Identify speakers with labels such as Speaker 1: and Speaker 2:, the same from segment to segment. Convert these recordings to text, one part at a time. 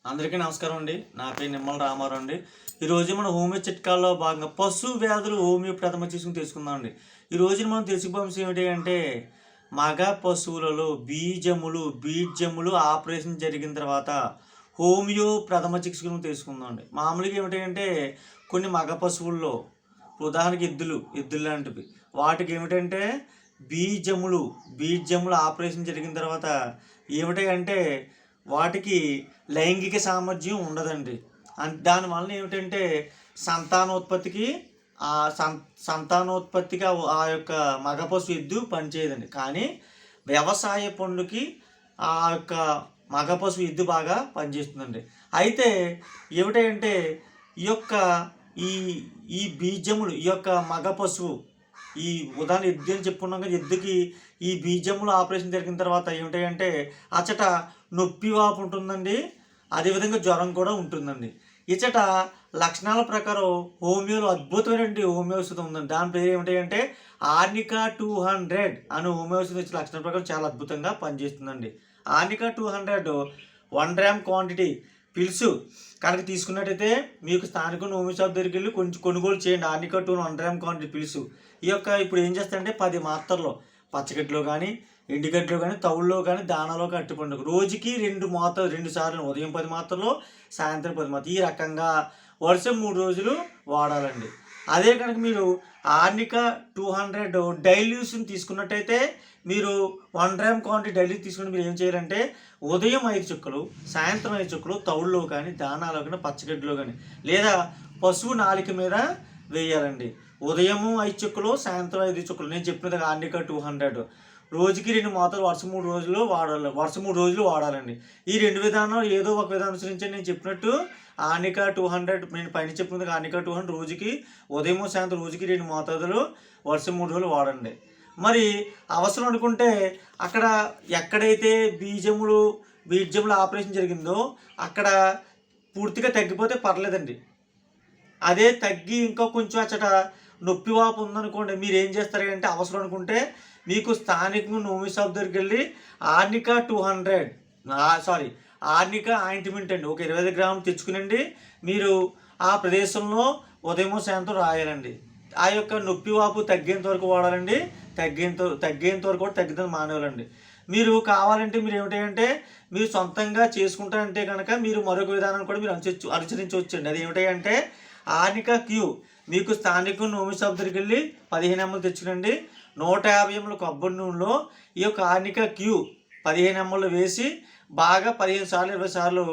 Speaker 1: అందరికీ నమస్కారం అండి. నా పేరు నిమ్మల రామారావు అండి. ఈరోజు మనం హోమియో చిట్కాల్లో భాగంగా పశు వ్యాధులు హోమియో ప్రథమ చికిత్సను తెలుసుకుందాం అండి. ఈ రోజున మనం తెలుసుకోవాల్సిన ఏమిటి అంటే మగ పశువులలో బీజములు ఆపరేషన్ జరిగిన తర్వాత హోమియో ప్రథమ చికిత్సను తెలుసుకుందాం అండి. మామూలుగా ఏమిటి అంటే కొన్ని మగ పశువుల్లో ఉదాహరణకి ఎద్దులు లాంటివి వాటికి ఏమిటంటే బీజములు ఆపరేషన్ జరిగిన తర్వాత ఏమిటి అంటే వాటికి లైంగిక సామర్థ్యం ఉండదండి. దానివలన ఏమిటంటే సంతానోత్పత్తికి సంతానోత్పత్తిగా ఆ యొక్క మగ పశువు ఎద్దు పనిచేయదండి. కానీ వ్యవసాయ పనులకి ఆ యొక్క మగ పశువు ఎద్దు బాగా పనిచేస్తుందండి. అయితే ఏమిటంటే ఈ యొక్క ఈ ఈ బీజములు ఈ యొక్క మగ పశువు ఈ ఉదాహరణ ఎద్దు అని చెప్పుకున్నాం కదా, ఎద్దుకి ఈ బీజములు ఆపరేషన్ జరిగిన తర్వాత ఏమిటంటే అచ్చట నొప్పి వాపు ఉంటుందండి, అదేవిధంగా జ్వరం కూడా ఉంటుందండి. ఇచ్చట లక్షణాల ప్రకారం హోమియోలో అద్భుతమైనటువంటి హోమియో ఔషధం ఉందండి. దాని పేరు ఏమిటంటే ఆర్నికా 200 అని హోమియో ఔషధం ఇచ్చే లక్షణాల ప్రకారం చాలా అద్భుతంగా పనిచేస్తుందండి. ఆర్నికా 200 1 గ్రామ్ క్వాంటిటీ పిల్స్ కనుక తీసుకున్నట్టయితే మీకు స్థానిక హోమియో షాప్ దగ్గరికి వెళ్ళి కొంచెం కొనుగోలు చేయండి. ఆర్నికా 1 గ్రామ్ క్వాంటిటీ పిల్స్ ఈ యొక్క ఇప్పుడు ఏం చేస్తారంటే 10 మాత్రలు పచ్చగడ్డలో కానీ ఎండుగడ్డలో కానీ తవుల్లో కానీ దానాలో అట్టిపండు రోజుకి 2 సార్లు ఉదయం 10 మాత్రలు సాయంత్రం 10 మాత్రలు ఈ రకంగా వరుస 3 రోజులు వాడాలండి. అదే కనుక మీరు ఆర్నికా 200 డైల్యూషన్ తీసుకున్నట్టయితే మీరు 1 గ్రామ్ క్వాంటిటీ డైలీ తీసుకుని మీరు ఏం చేయాలంటే ఉదయం 5 చుక్కలు సాయంత్రం 5 చుక్కలు తవుల్లో కానీ దానాలో కానీ పచ్చగడ్డలో కానీ లేదా పశువు నాలిక మీద వేయాలండి. ఉదయము 5 చుక్కలు సాయంత్రం 5 చుక్కలు నేను చెప్పినది ఆర్నికా 200 రోజుకి 2 మాత్రలు వరుస 3 రోజులు వాడాలండి. ఈ 2 విధానం ఏదో ఒక విధానం అనుసరించి నేను చెప్పినట్టు ఆర్నికా 200 నేను పైన చెప్పినది ఆర్నికా 200 రోజుకి ఉదయం సాయంత్రం రోజుకి 2 మోతాదులు వరుస 3 రోజులు వాడండి. మరి అవసరం అనుకుంటే అక్కడ ఎక్కడైతే బీజములు ఆపరేషన్ జరిగిందో అక్కడ పూర్తిగా తగ్గిపోతే పర్లేదండి. అదే తగ్గి ఇంకా కొంచెం అచ్చట నొప్పి వాపు ఉందనుకోండి, మీరు ఏం చేస్తారంటే అవసరం అనుకుంటే మీకు స్థానిక హోమియో షాప్ దగ్గరికి వెళ్ళి ఆర్నికా 200 ఆర్నికా ఆయింట్మెంట్ అండి ఒక 25 గ్రాములు తెచ్చుకునండి. మీరు ఆ ప్రదేశంలో ఉదయం సాయంత్రం రాయాలండి. ఆ యొక్క నొప్పి వాపు తగ్గేంత వరకు వాడాలండి. తగ్గేంత వరకు కూడా తగ్గితే మానేవాలండి. మీరు కావాలంటే మీరు ఏమిటంటే మీరు సొంతంగా చేసుకుంటారంటే కనుక మీరు మరొక విధానం కూడా మీరు అనుసరించవచ్చండి. అది ఏమిటంటే ఆర్నికా క్యూ మీకు స్థానిక హోమియో షాప్ దగ్గరికి వెళ్ళి 15 ml తెచ్చుకునండి. 150 ml కొబ్బరి నూనెలో ఈ యొక్క ఆర్నికా క్యూ 15 ml వేసి బాగా 15 సార్లు 20 సార్లు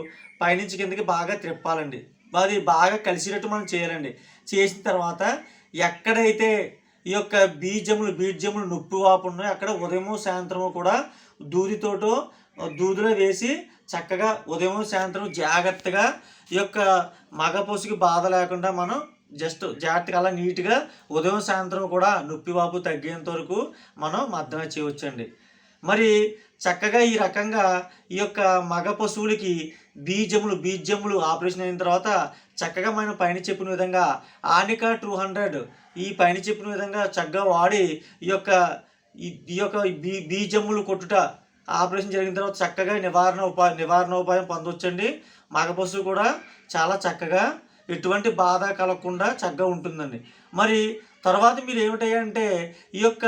Speaker 1: పైనుంచి కిందకి బాగా త్రిప్పాలండి. అది బాగా కలిసినట్టు మనం చేయాలండి. చేసిన తర్వాత ఎక్కడైతే ఈ యొక్క బీజములు నొప్పి వాపు ఉన్నాయో అక్కడ ఉదయము సాయంత్రము కూడా దూదిలో వేసి చక్కగా ఉదయం సాయంత్రం జాగ్రత్తగా ఈ యొక్క మగ పశువుకి బాధ లేకుండా మనం జాగ్రత్తగా అలా నీట్గా ఉదయం సాయంత్రం కూడా నొప్పి వాపు తగ్గేంత వరకు మనం మర్దన చేయవచ్చండి. మరి చక్కగా ఈ రకంగా ఈ యొక్క మగ పశువులకి బీజములు ఆపరేషన్ అయిన తర్వాత చక్కగా మనం పైన చెప్పిన విధంగా ఆర్నికా 200 ఈ పైన చెప్పిన విధంగా చక్కగా వాడి ఈ యొక్క బీజములు కొట్టుట ఆపరేషన్ జరిగిన తర్వాత చక్కగా నివారణోపాయం పొందవచ్చండి. మగ పశువు కూడా చాలా చక్కగా ఎటువంటి బాధ కలగకుండా చక్కగా ఉంటుందండి. మరి తర్వాత మీరు ఏమిటంటే ఈ యొక్క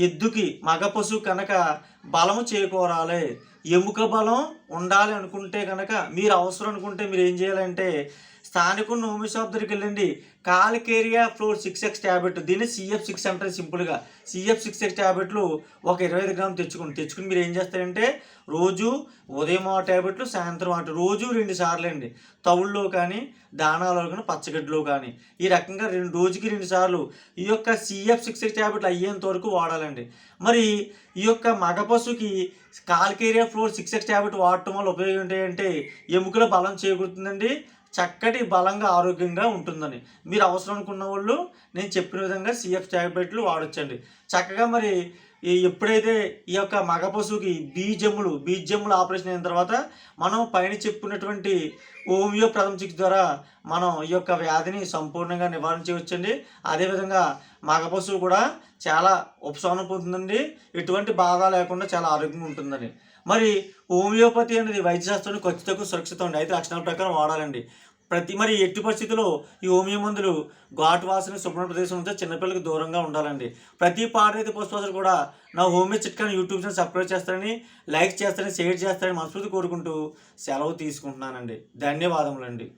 Speaker 1: ఎద్దుకి మగ పశువు కనుక బలము చేకూరాలి, ఎముక బలం ఉండాలి అనుకుంటే కనుక మీరు అవసరం అనుకుంటే మీరు ఏం చేయాలంటే స్థానిక హోమియో షాప్ దగ్గరికి వెళ్ళండి. కాల్కేరియా ఫ్లోర్ 6x ట్యాబ్లెట్, దీన్ని CF6 అంటారు సింపుల్గా. CF6x ట్యాబ్లెట్లు ఒక 25 గ్రాములు తెచ్చుకుని మీరు ఏం చేస్తారంటే రోజు ఉదయం ఆ ట్యాబ్లెట్లు సాయంత్రం రోజు 2 సార్లు అండి. తవుల్లో కానీ దానాలో కానీ పచ్చగడ్డలో కానీ ఈ రకంగా రోజుకి 2 సార్లు ఈ యొక్క CF6x ట్యాబ్లెట్లు అయ్యేంత వరకు వాడాలండి. మరి ఈ యొక్క మగ పశువుకి కాల్కేరియా ఫ్లోర్ 6x ట్యాబ్లెట్ వాడటం వల్ల ఉపయోగం ఏంటంటే ఎముకల బలం చేకూరుతుందండి, చక్కటి బలంగా ఆరోగ్యంగా ఉంటుందని. మీరు అవసరం అనుకున్న వాళ్ళు నేను చెప్పిన విధంగా CF ట్యాబ్లెట్లు వాడొచ్చండి. చక్కగా మరి ఎప్పుడైతే ఈ యొక్క మగ పశువుకి బీజములు ఆపరేషన్ అయిన తర్వాత మనం పైన చెప్పుకున్నటువంటి హోమియో ప్రథమ చికిత్స ద్వారా మనం ఈ యొక్క వ్యాధిని సంపూర్ణంగా నివారించవచ్చండి. అదేవిధంగా మగ పశువు కూడా చాలా ఉపశమనం పొందుతుందండి, ఎటువంటి బాధ లేకుండా చాలా ఆరోగ్యంగా ఉంటుందని. మరి హోమియోపతి అనేది వైద్యశాస్త్రం ఖర్చు తక్కువ సురక్షితం అండి. అయితే లక్షణాల ప్రకారం వాడాలండి. మరి ఎట్టి పరిస్థితుల్లో ఈ హోమియో మందులు ఘాటు వాసన శుభ్రమైన ప్రదేశం ఉంటే చిన్నపిల్లలకు దూరంగా ఉండాలండి. ప్రతి పాడైతే పశుపోషకులు కూడా నా హోమియో చిట్కాని యూట్యూబ్ ఛానల్ సబ్స్క్రైబ్ చేస్తారని, లైక్ చేస్తారని, షేర్ చేస్తారని మనస్ఫూర్తి కోరుకుంటూ సెలవు తీసుకుంటున్నానండి. ధన్యవాదములండి.